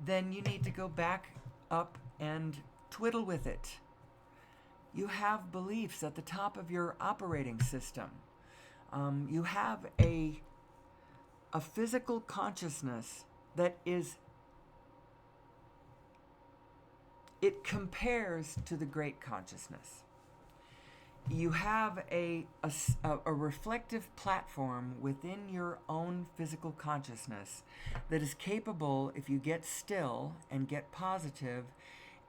then you need to go back up and twiddle with it. You have beliefs at the top of your operating system. You have a physical consciousness that it compares to the great consciousness. You have a reflective platform within your own physical consciousness that is capable, if you get still and get positive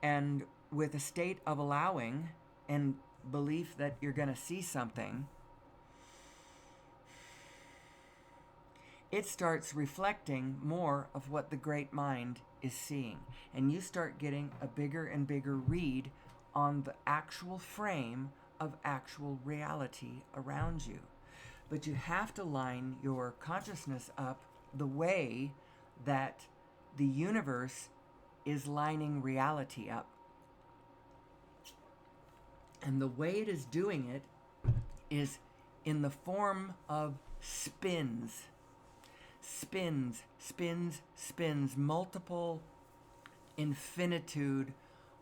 and with a state of allowing and belief that you're going to see something, it starts reflecting more of what the great mind is seeing. And you start getting a bigger and bigger read on the actual frame of actual reality around you. But you have to line your consciousness up the way that the universe is lining reality up. And the way it is doing it is in the form of spins. Spins, multiple infinitude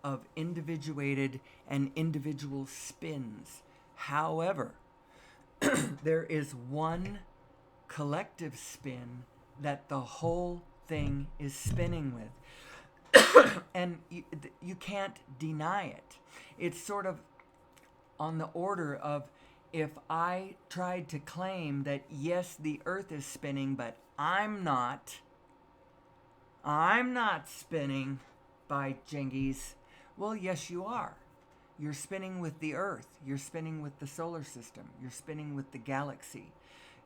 of individuated and individual spins. However, there is one collective spin that the whole thing is spinning with. And you can't deny it. It's sort of on the order of, if I tried to claim that, yes, the earth is spinning, but I'm not spinning, by jingies. Well, yes, you are. You're spinning with the earth. You're spinning with the solar system. You're spinning with the galaxy.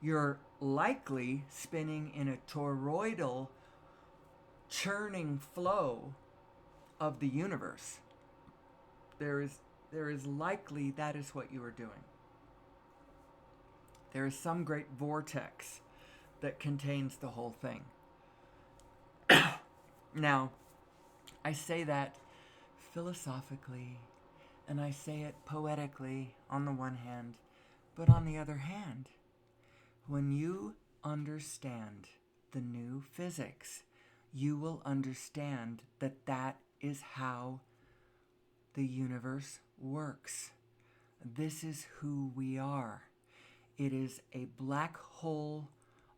You're likely spinning in a toroidal, churning flow of the universe. There is likely that is what you are doing. There is some great vortex that contains the whole thing. Now, I say that philosophically, and I say it poetically on the one hand, but on the other hand, when you understand the new physics, you will understand that that is how the universe works. This is who we are. It is a black hole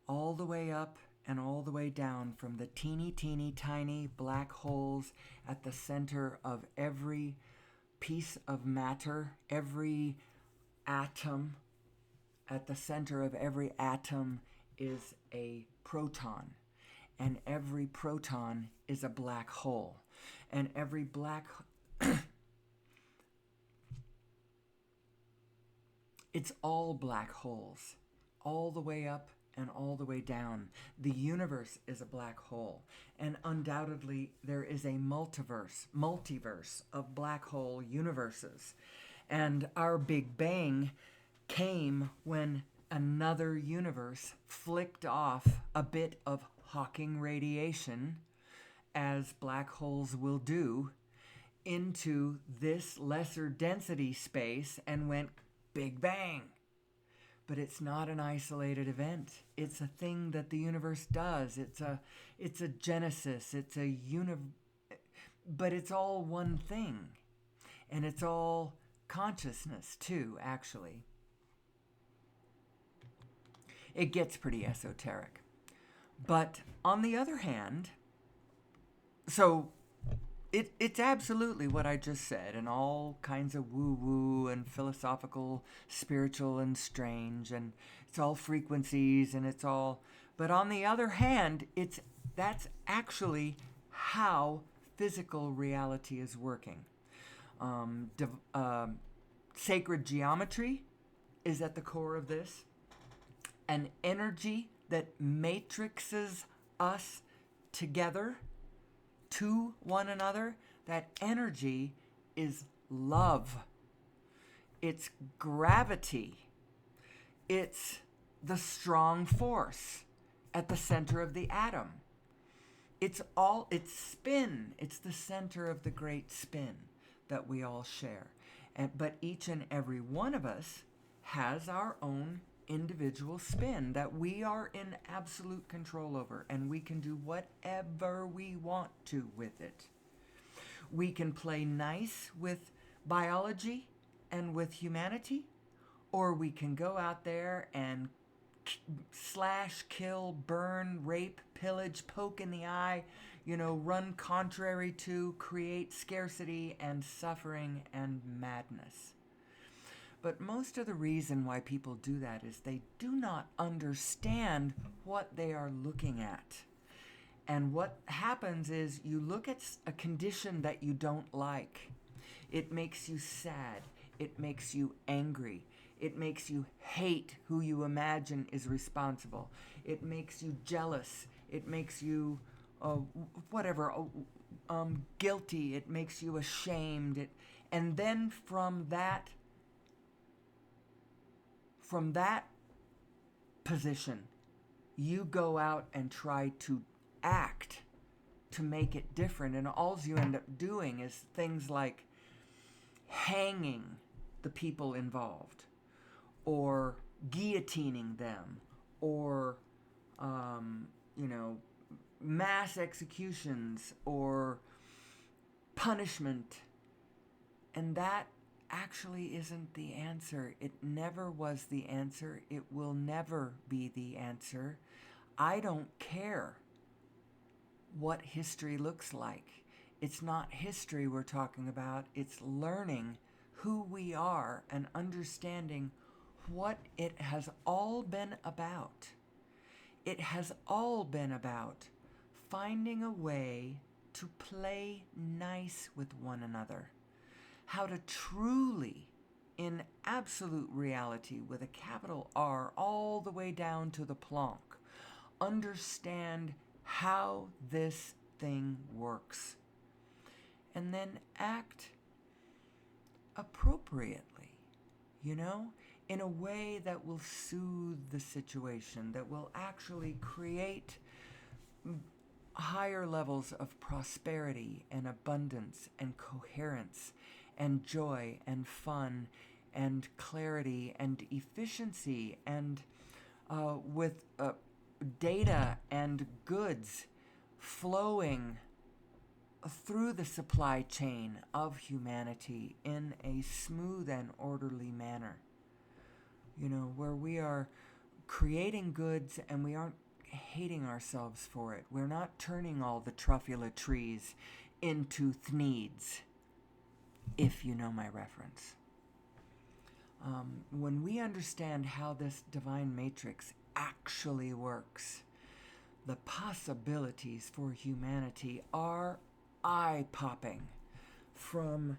all the way up and all the way down, from the teeny tiny black holes at the center of every piece of matter, every atom. At the center of every atom is a proton, and every proton is a black hole, and every black it's all black holes, all the way up and all the way down. The universe is a black hole, and undoubtedly there is a multiverse of black hole universes. And our Big Bang came when another universe flicked off a bit of Hawking radiation, as black holes will do, into this lesser density space and went Big Bang. But it's not an isolated event. It's a thing that the universe does. It's a genesis. But it's all one thing. And it's all consciousness too, actually. It gets pretty esoteric. But on the other hand, so it's absolutely what I just said, and all kinds of woo-woo and philosophical, spiritual and strange, and it's all frequencies, and it's all... But on the other hand, that's actually how physical reality is working. Div- sacred geometry is at the core of this. An energy that matrixes us together to one another. That energy is love. It's gravity. It's the strong force at the center of the atom. It's spin. It's the center of the great spin that we all share. But each and every one of us has our own individual spin that we are in absolute control over, and we can do whatever we want to with it. We can play nice with biology and with humanity, or we can go out there and slash, kill, burn, rape, pillage, poke in the eye, run contrary to, create scarcity and suffering and madness. But most of the reason why people do that is they do not understand what they are looking at. And what happens is you look at a condition that you don't like. It makes you sad. It makes you angry. It makes you hate who you imagine is responsible. It makes you jealous. It makes you guilty. It makes you ashamed. And then from that position, you go out and try to act to make it different. And all you end up doing is things like hanging the people involved, or guillotining them, or mass executions, or punishment. And that actually isn't the answer. It never was the answer. It will never be the answer. I don't care what history looks like. It's not history we're talking about. It's learning who we are and understanding what it has all been about. It has all been about finding a way to play nice with one another. How to truly, in absolute reality, with a capital R all the way down to the Planck, understand how this thing works. And then act appropriately, in a way that will soothe the situation, that will actually create higher levels of prosperity and abundance and coherence and joy and fun and clarity and efficiency, and with data and goods flowing through the supply chain of humanity in a smooth and orderly manner. Where we are creating goods and we aren't hating ourselves for it. We're not turning all the truffula trees into thneeds, if you know my reference. When we understand how this divine matrix actually works, the possibilities for humanity are eye-popping. From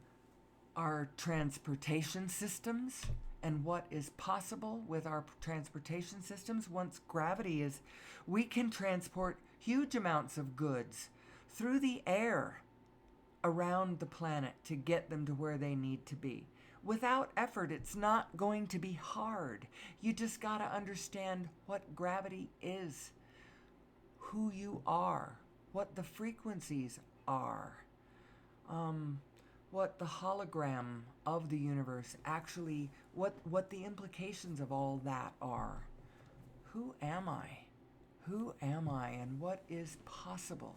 our transportation systems and what is possible with our transportation systems. Once gravity is, we can transport huge amounts of goods through the air around the planet to get them to where they need to be. Without effort, it's not going to be hard. You just got to understand what gravity is, who you are, what the frequencies are, what the hologram of the universe actually, what the implications of all that are. Who am I? Who am I, and what is possible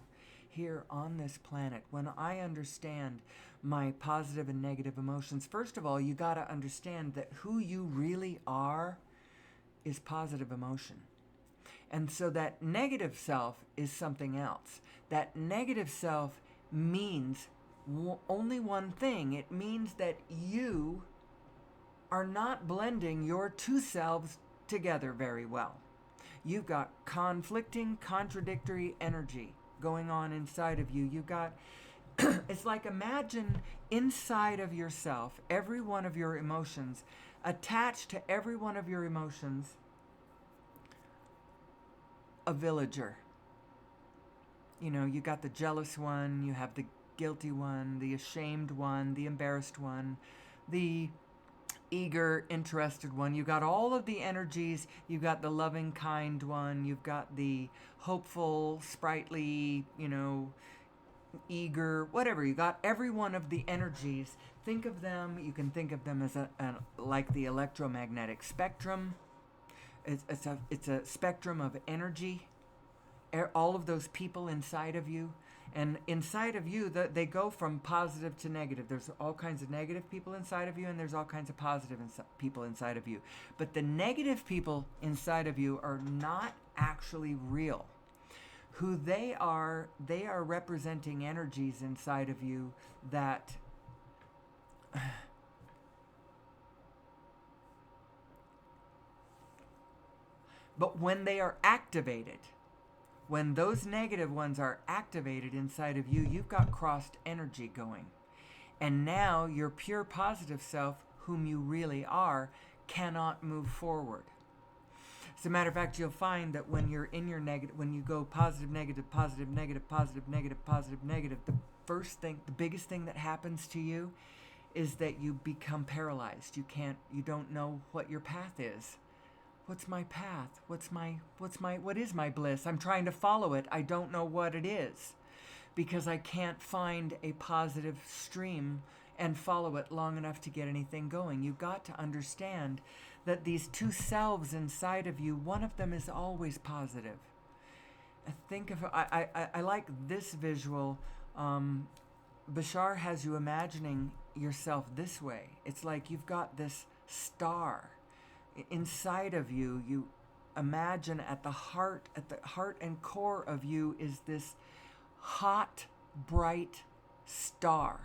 here on this planet? When I understand my positive and negative emotions, first of all, you got to understand that who you really are is positive emotion. And so that negative self is something else. That negative self means only one thing. It means that you are not blending your two selves together very well. You've got conflicting, contradictory energy going on inside of you. You've got It's like, imagine inside of yourself, every one of your emotions, attached to every one of your emotions, a villager. You know, you got the jealous one, you have the guilty one, the ashamed one, the embarrassed one, the eager, interested one. You got all of the energies. You got the loving, kind one. You've got the hopeful, sprightly, eager, whatever. You got every one of the energies. Think of them. You can think of them as like the electromagnetic spectrum. It's a spectrum of energy. All of those people inside of you. And inside of you, they go from positive to negative. There's all kinds of negative people inside of you, and there's all kinds of positive people inside of you. But the negative people inside of you are not actually real. Who they are representing energies inside of you that but when they are activated, when those negative ones are activated inside of you, you've got crossed energy going. And now your pure positive self, whom you really are, cannot move forward. As a matter of fact, you'll find that when you're in your negative, when you go positive, negative, positive, negative, positive, negative, positive, negative, the biggest thing that happens to you is that you become paralyzed. You don't know what your path is. What's my path? What is my bliss? I'm trying to follow it. I don't know what it is because I can't find a positive stream and follow it long enough to get anything going. You've got to understand that these two selves inside of you, one of them is always positive. I like this visual. Bashar has you imagining yourself this way. It's like you've got this star inside of you. You imagine at the heart and core of you is this hot, bright star.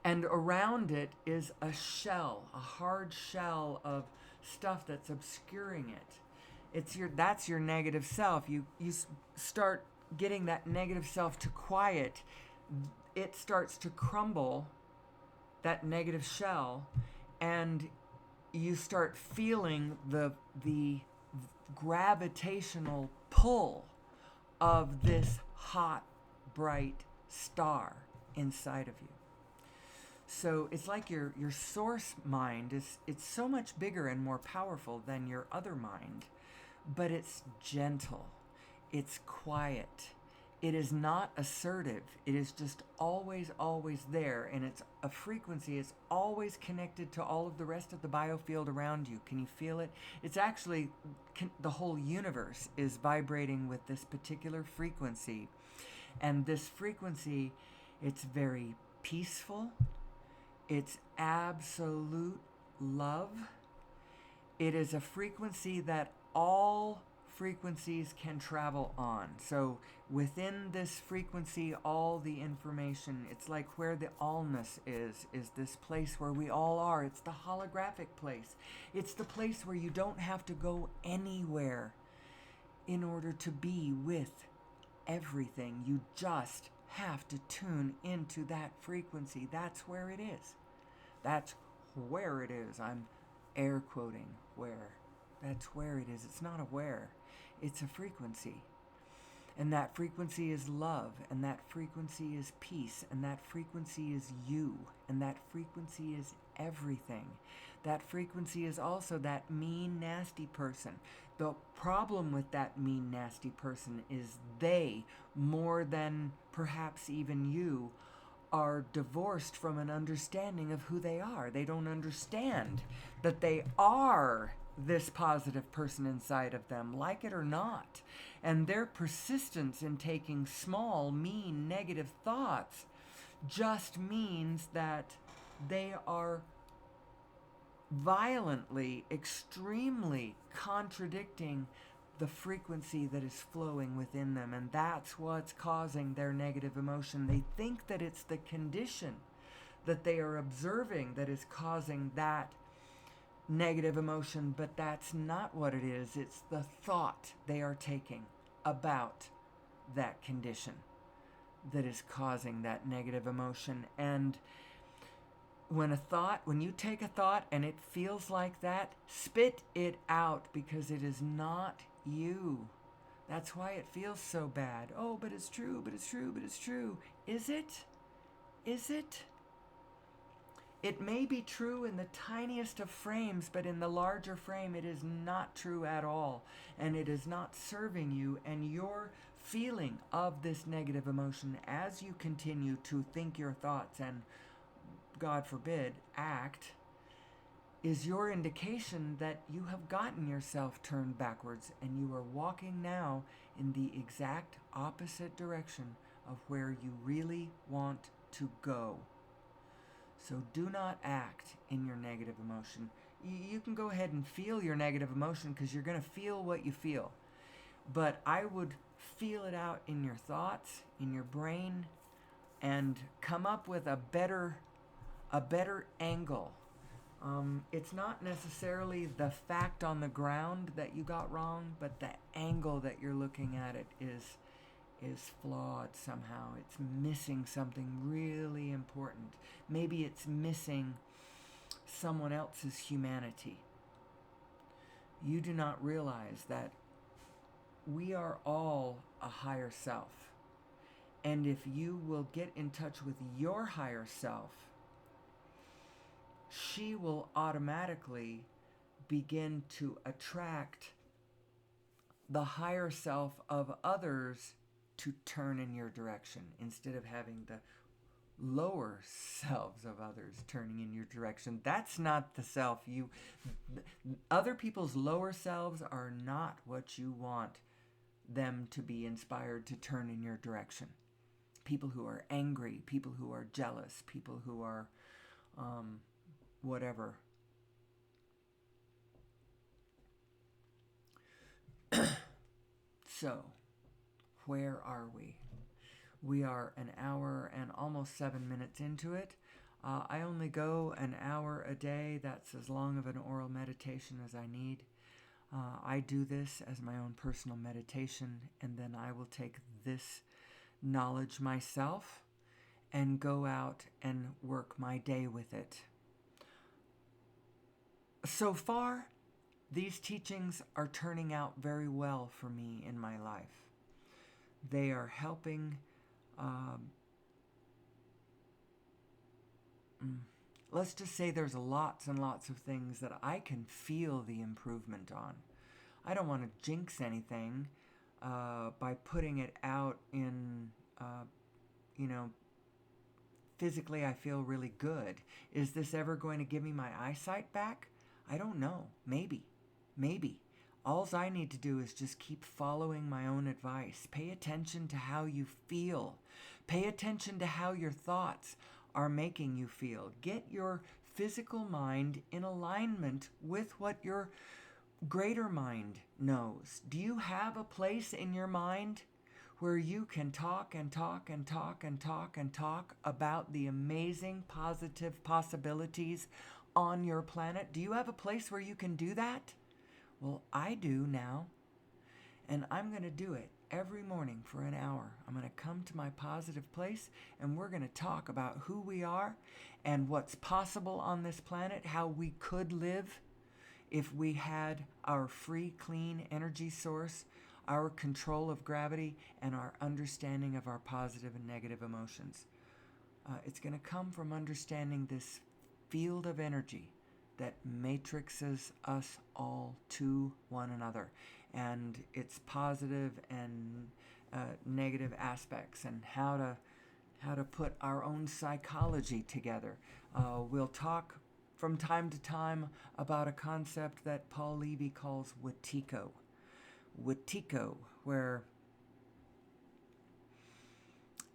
And around it is a shell, a hard shell of stuff that's obscuring it. That's your negative self. You start getting that negative self to quiet. It starts to crumble, that negative shell, and you start feeling the gravitational pull of this hot, bright star inside of you. So it's like your source mind it's so much bigger and more powerful than your other mind, but it's gentle, it's quiet, it is not assertive, it is just always there, and it's a frequency. It's always connected to all of the rest of the biofield around you. Can you feel it? It's actually the whole universe is vibrating with this particular frequency, and this frequency, it's very peaceful. It's absolute love. It is a frequency that all frequencies can travel on. So within this frequency, all the information, it's like where the allness is this place where we all are. It's the holographic place. It's the place where you don't have to go anywhere in order to be with everything. You just have to tune into that frequency. That's where it is. That's where it is. I'm air quoting where. That's where it is. It's not a where. It's a frequency. And that frequency is love. And that frequency is peace. And that frequency is you. And that frequency is everything. That frequency is also that mean, nasty person. The problem with that mean, nasty person is they, more than perhaps even you, are divorced from an understanding of who they are. They don't understand that they are this positive person inside of them, like it or not. And their persistence in taking small, mean, negative thoughts just means that they are violently, extremely contradicting the frequency that is flowing within them, and that's what's causing their negative emotion. They think that it's the condition that they are observing that is causing that negative emotion, but that's not what it is. It's the thought they are taking about that condition that is causing that negative emotion. And when you take a thought and it feels like that, spit it out, because it is not you. That's why it feels so bad. Oh, but it's true, but it's true, but it's true. Is it? Is it? It may be true in the tiniest of frames, but in the larger frame, it is not true at all. And it is not serving you, and your feeling of this negative emotion as you continue to think your thoughts and, God forbid, act, is your indication that you have gotten yourself turned backwards and you are walking now in the exact opposite direction of where you really want to go. So do not act in your negative emotion. You can go ahead and feel your negative emotion, because you're going to feel what you feel. But I would feel it out in your thoughts, in your brain, and come up with a better angle. It's not necessarily the fact on the ground that you got wrong, but the angle that you're looking at it is flawed somehow. It's missing something really important. Maybe it's missing someone else's humanity. You do not realize that we are all a higher self. And if you will get in touch with your higher self, she will automatically begin to attract the higher self of others to turn in your direction, instead of having the lower selves of others turning in your direction. That's not the self you... Other people's lower selves are not what you want them to be inspired to turn in your direction. People who are angry, people who are jealous, people who are whatever. So, where are we? We are an hour and almost 7 minutes into it. I only go an hour a day. That's as long of an oral meditation as I need. I do this as my own personal meditation, and then I will take this knowledge myself and go out and work my day with it. So far, these teachings are turning out very well for me in my life. They are helping. Let's just say there's lots and lots of things that I can feel the improvement on. I don't want to jinx anything by putting it out in, physically I feel really good. Is this ever going to give me my eyesight back? I don't know. Maybe. Alls I need to do is just keep following my own advice. Pay attention to how you feel. Pay attention to how your thoughts are making you feel. Get your physical mind in alignment with what your greater mind knows. Do you have a place in your mind where you can talk and talk and talk and talk and talk about the amazing positive possibilities on your planet? Do you have a place where you can do that? Well, I do now. And I'm going to do it every morning for an hour. I'm going to come to my positive place, and we're going to talk about who we are and what's possible on this planet, how we could live if we had our free, clean energy source, our control of gravity, and our understanding of our positive and negative emotions. It's going to come from understanding this field of energy that matrixes us all to one another, and its positive and negative aspects, and how to put our own psychology together. We'll talk from time to time about a concept that Paul Levy calls Wetiko. Wetiko, where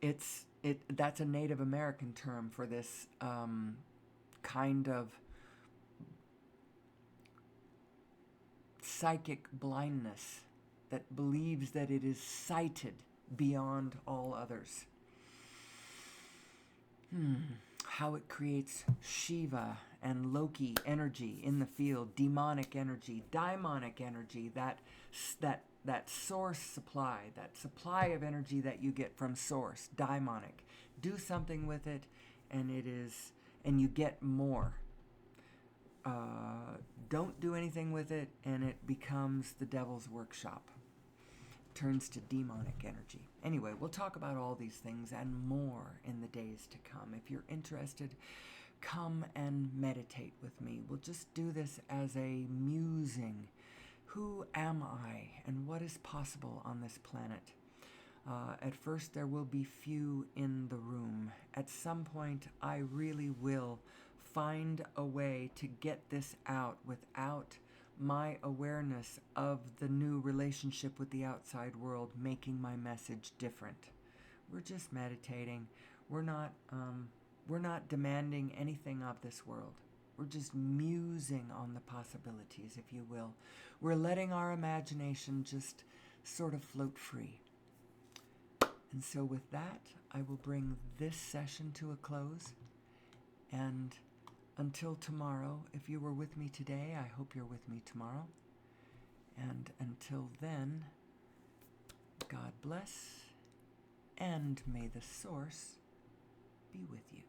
that's a Native American term for this kind of psychic blindness that believes that it is sighted beyond all others. How it creates Shiva and Loki energy in the field, demonic energy, daimonic energy, that that source supply, that supply of energy that you get from source, daimonic. Do something with it, and you get more. Don't do anything with it, and it becomes the devil's workshop. Turns to demonic energy. Anyway, we'll talk about all these things and more in the days to come. If you're interested, come and meditate with me. We'll just do this as a musing. Who am I, and what is possible on this planet? At first, there will be few in the room. At some point, I really will find a way to get this out without my awareness of the new relationship with the outside world making my message different. We're just meditating. We're not demanding anything of this world. We're just musing on the possibilities, if you will. We're letting our imagination just sort of float free. And so with that, I will bring this session to a close. And until tomorrow, if you were with me today, I hope you're with me tomorrow. And until then, God bless, and may the Source be with you.